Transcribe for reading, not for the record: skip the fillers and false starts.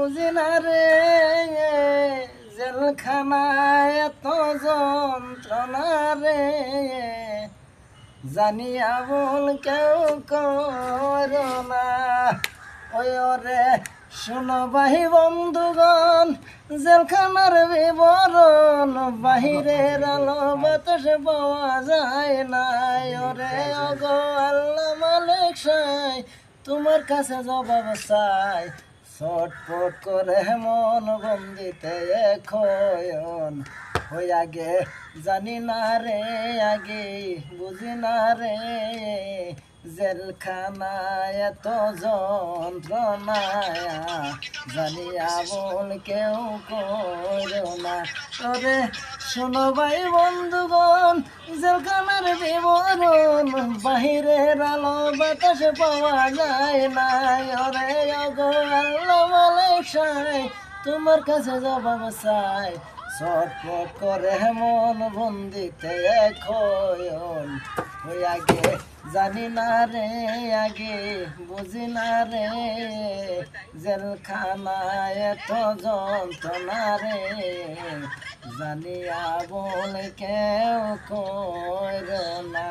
বুঝি না রে জেলখানায় এত যন্ত্রণা রে জানিয়া বল কেউ করো না ওই ওরে শোনো ভাই বন্ধুগণ জেলখানার বিবরণ বাহিরের আলো বাতাস পাওয়া যায় না ওরে ওগো আল্লাহ মালিক সাই তোমার কাছে জবাব চাই ছটফট করে মন বন্দিতে এখন ওই আগে জানি না রে আগে বুঝি না রে জেলখানায় এত যন্ত্রণায় জানিয়া বল কেউ করো না ওরে শোনো ভাই বন্ধুগণ জেলখানার বিবরণ বাহিরের আলো বাতাস পাওয়া যায় না ওরে ওগো আল্লাহ মালিক সাই তোমার কাছে জবাব চাই ছটফট করে মন বন্দিতে এখন ওই আগে জানি না রে আগে বুঝি না রে জেলখানায় এত যন্ত্রণা রে জানিয়া বলে কেউ করো না।